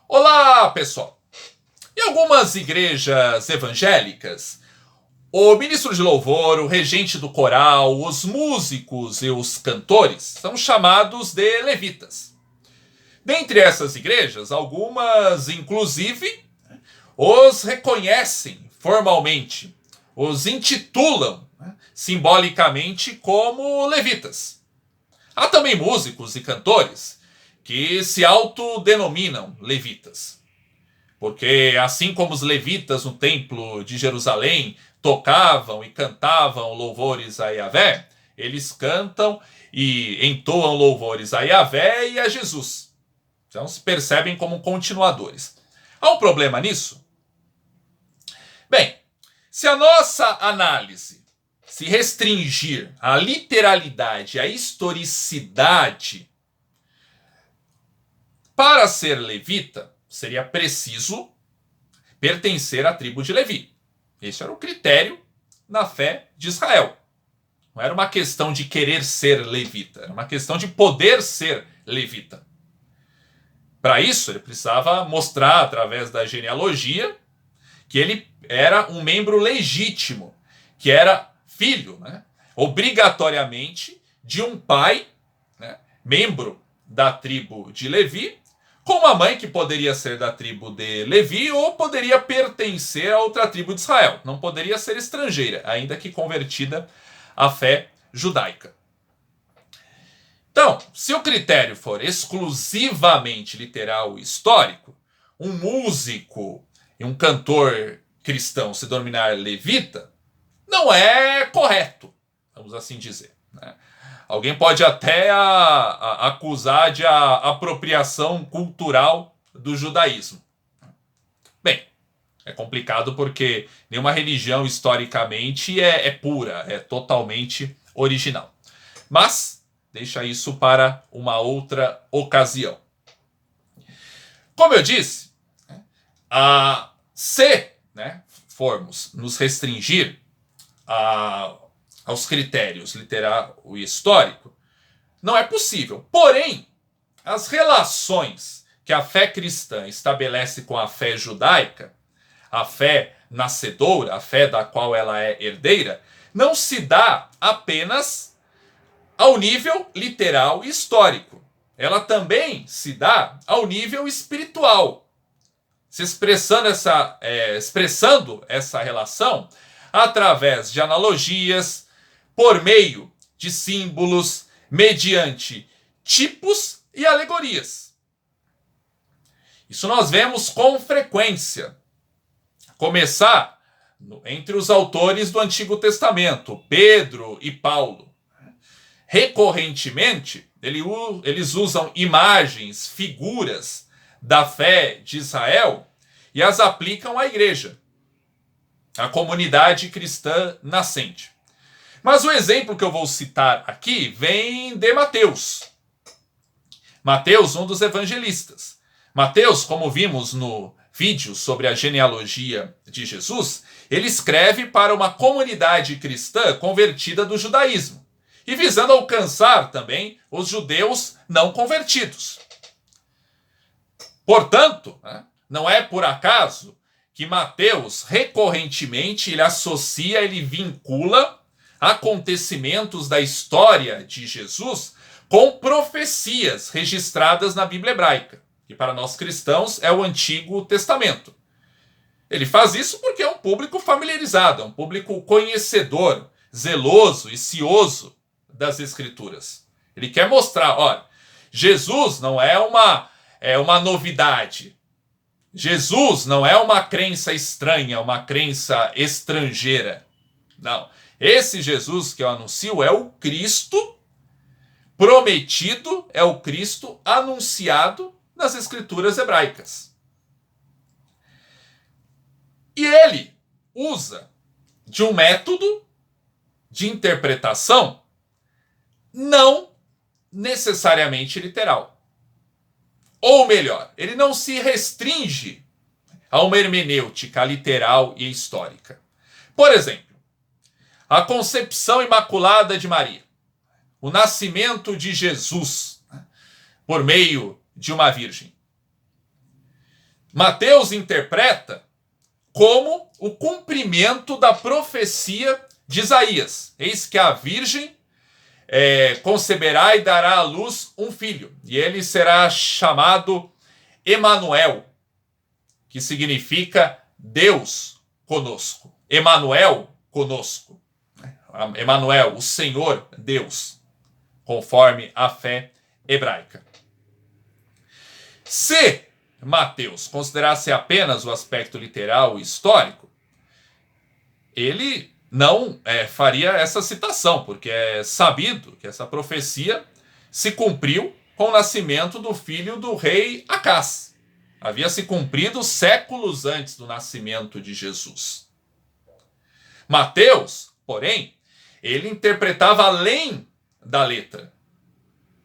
Olá, pessoal! Em algumas igrejas evangélicas, o ministro de louvor, o regente do coral, os músicos e os cantores são chamados de levitas. Dentre essas igrejas, algumas, inclusive, os reconhecem formalmente, os intitulam simbolicamente como levitas. Há também músicos e cantores que se autodenominam levitas. Porque assim como os levitas no templo de Jerusalém tocavam e cantavam louvores a Yahvé, eles cantam e entoam louvores a Yahvé e a Jesus. Então se percebem como continuadores. Há um problema nisso? Bem, se a nossa análise se restringir à literalidade, à historicidade, para ser levita, seria preciso pertencer à tribo de Levi. Esse era o critério na fé de Israel. Não era uma questão de querer ser levita, era uma questão de poder ser levita. Para isso, ele precisava mostrar, através da genealogia, que ele era um membro legítimo, que era filho, obrigatoriamente, de um pai, membro da tribo de Levi, com uma mãe que poderia ser da tribo de Levi ou poderia pertencer a outra tribo de Israel. Não poderia ser estrangeira, ainda que convertida à fé judaica. Então, se o critério for exclusivamente literal e histórico, um músico e um cantor cristão se denominar levita não é correto, vamos assim dizer. Alguém pode até acusar de apropriação cultural do judaísmo. Bem, é complicado porque nenhuma religião historicamente é pura, é totalmente original. Mas deixa isso para uma outra ocasião. Como eu disse, se formos nos restringir aos critérios literal e histórico, não é possível. Porém, as relações que a fé cristã estabelece com a fé judaica, a fé nascedora, a fé da qual ela é herdeira, não se dá apenas ao nível literal e histórico. Ela também se dá ao nível espiritual, se expressando essa relação através de analogias, por meio de símbolos, mediante tipos e alegorias. Isso nós vemos com frequência. Começar entre os autores do Antigo Testamento, Pedro e Paulo. Recorrentemente, eles usam imagens, figuras da fé de Israel e as aplicam à igreja, à comunidade cristã nascente. Mas o exemplo que eu vou citar aqui vem de Mateus. Mateus, um dos evangelistas. Mateus, como vimos no vídeo sobre a genealogia de Jesus, ele escreve para uma comunidade cristã convertida do judaísmo e visando alcançar também os judeus não convertidos. Portanto, não é por acaso que Mateus recorrentemente ele vincula acontecimentos da história de Jesus com profecias registradas na Bíblia hebraica, que para nós cristãos é o Antigo Testamento. Ele faz isso porque é um público familiarizado, é um público conhecedor, zeloso e cioso das Escrituras. Ele quer mostrar, olha, Jesus não é uma novidade. Jesus não é uma crença estranha, uma crença estrangeira. Não. Esse Jesus que eu anuncio é o Cristo prometido, é o Cristo anunciado nas Escrituras hebraicas. E ele usa de um método de interpretação não necessariamente literal. Ou melhor, ele não se restringe a uma hermenêutica literal e histórica. Por exemplo, a concepção imaculada de Maria, o nascimento de Jesus por meio de uma virgem. Mateus interpreta como o cumprimento da profecia de Isaías. Eis que a virgem conceberá e dará à luz um filho, e ele será chamado Emanuel, que significa Deus conosco. Emanuel conosco. Emanuel, o Senhor Deus, conforme a fé hebraica. Se Mateus considerasse apenas o aspecto literal e histórico, ele não faria essa citação, porque é sabido que essa profecia se cumpriu com o nascimento do filho do rei Acás. Havia se cumprido séculos antes do nascimento de Jesus. Mateus, porém, ele interpretava além da letra.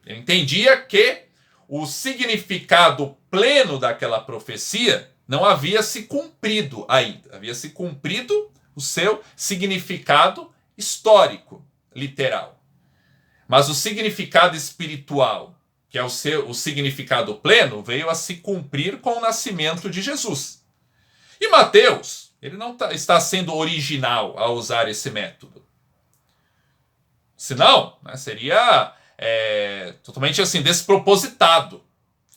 Ele entendia que o significado pleno daquela profecia não havia se cumprido ainda. Havia se cumprido o seu significado histórico, literal. Mas o significado espiritual, que é o significado pleno, veio a se cumprir com o nascimento de Jesus. E Mateus, ele não está sendo original ao usar esse método. Senão, seria totalmente assim, despropositado.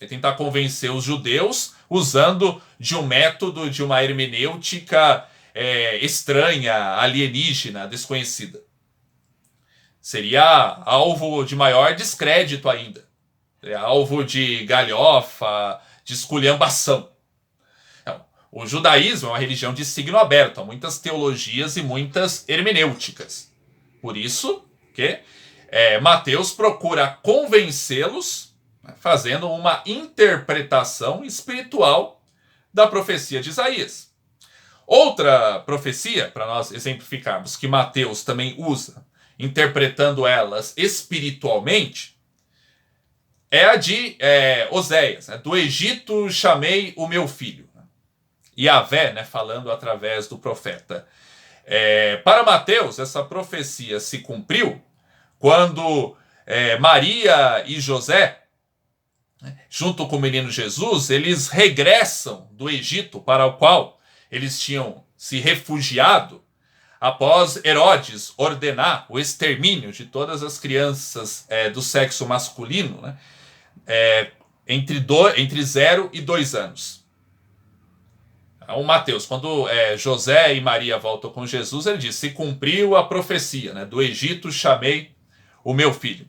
Ele tentar convencer os judeus usando de um método, de uma hermenêutica estranha, alienígena, desconhecida. Seria alvo de maior descrédito ainda. Seria alvo de galhofa, de esculhambação. Não, o judaísmo é uma religião de signo aberto, há muitas teologias e muitas hermenêuticas. Por isso que Mateus procura convencê-los fazendo uma interpretação espiritual da profecia de Isaías. Outra profecia, para nós exemplificarmos, que Mateus também usa, interpretando elas espiritualmente, é a de Oséias. Do Egito chamei o meu filho. Yahvé, falando através do profeta. Para Mateus, essa profecia se cumpriu quando Maria e José, junto com o menino Jesus, eles regressam do Egito para o qual eles tinham se refugiado após Herodes ordenar o extermínio de todas as crianças do sexo masculino, entre 0 e 2 anos. O Mateus, quando José e Maria voltam com Jesus, ele diz: se cumpriu a profecia, do Egito chamei o meu filho.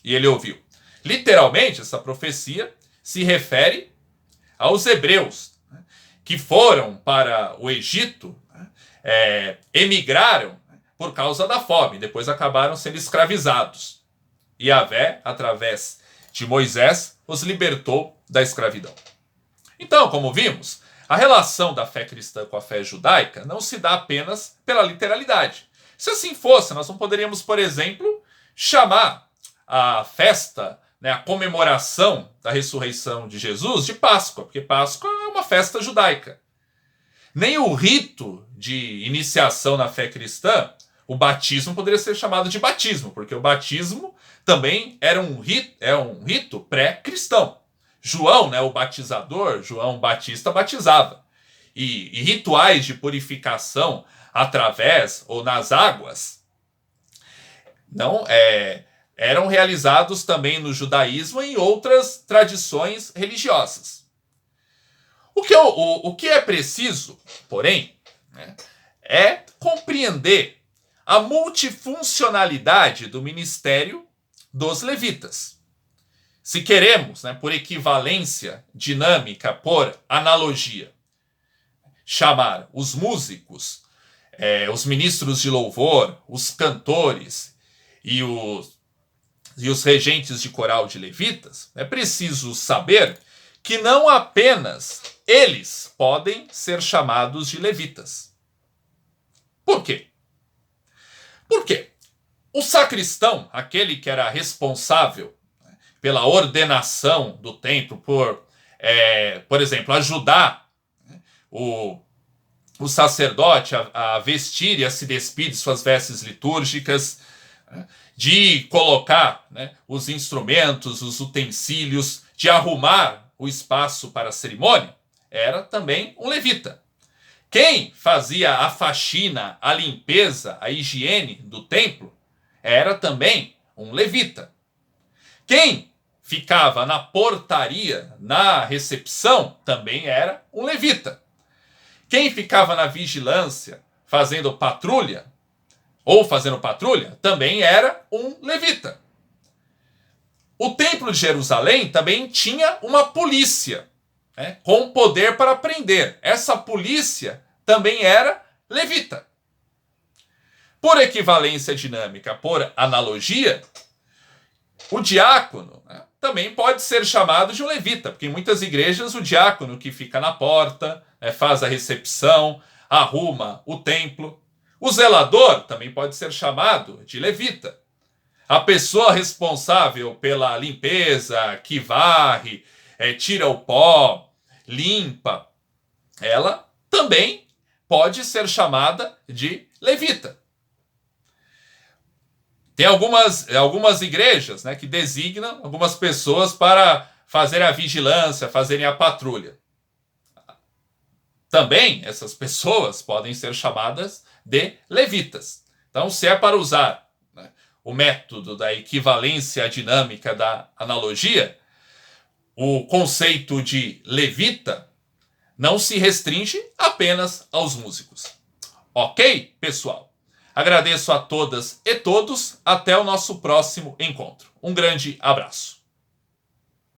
E ele ouviu. Literalmente, essa profecia se refere aos hebreus, que foram para o Egito, emigraram por causa da fome, depois acabaram sendo escravizados. E Yahvé, através de Moisés, os libertou da escravidão. Então, como vimos, a relação da fé cristã com a fé judaica não se dá apenas pela literalidade. Se assim fosse, nós não poderíamos, por exemplo, chamar a festa, a comemoração da ressurreição de Jesus de Páscoa, porque Páscoa é uma festa judaica. Nem o rito de iniciação na fé cristã, o batismo, poderia ser chamado de batismo, porque o batismo também era um rito pré-cristão. João, o batizador, João Batista, batizava. E rituais de purificação através ou nas águas não eram realizados também no judaísmo e em outras tradições religiosas. O que é preciso, porém, é compreender a multifuncionalidade do ministério dos levitas. Se queremos, por equivalência dinâmica, por analogia, chamar os músicos, os ministros de louvor, os cantores e os regentes de coral de levitas, é preciso saber que não apenas eles podem ser chamados de levitas. Por quê? Porque o sacristão, aquele que era responsável pela ordenação do templo, por exemplo, ajudar o sacerdote a vestir e a se despir de suas vestes litúrgicas, de colocar os instrumentos, os utensílios, de arrumar o espaço para a cerimônia, era também um levita. Quem fazia a faxina, a limpeza, a higiene do templo era também um levita. Quem ficava na portaria, na recepção, também era um levita. Quem ficava na vigilância, fazendo patrulha, também era um levita. O Templo de Jerusalém também tinha uma polícia, né, com poder para prender. Essa polícia também era levita. Por equivalência dinâmica, por analogia, o diácono, né, também pode ser chamado de um levita, porque em muitas igrejas o diácono que fica na porta, né, faz a recepção, arruma o templo. O zelador também pode ser chamado de levita. A pessoa responsável pela limpeza, que varre, tira o pó, limpa, ela também pode ser chamada de levita. Tem algumas igrejas, né, que designam algumas pessoas para fazerem a vigilância, fazerem a patrulha. Também essas pessoas podem ser chamadas de levitas. Então, se é para usar, né, o método da equivalência dinâmica da analogia, o conceito de levita não se restringe apenas aos músicos. Ok, pessoal? Agradeço a todas e todos. Até o nosso próximo encontro. Um grande abraço.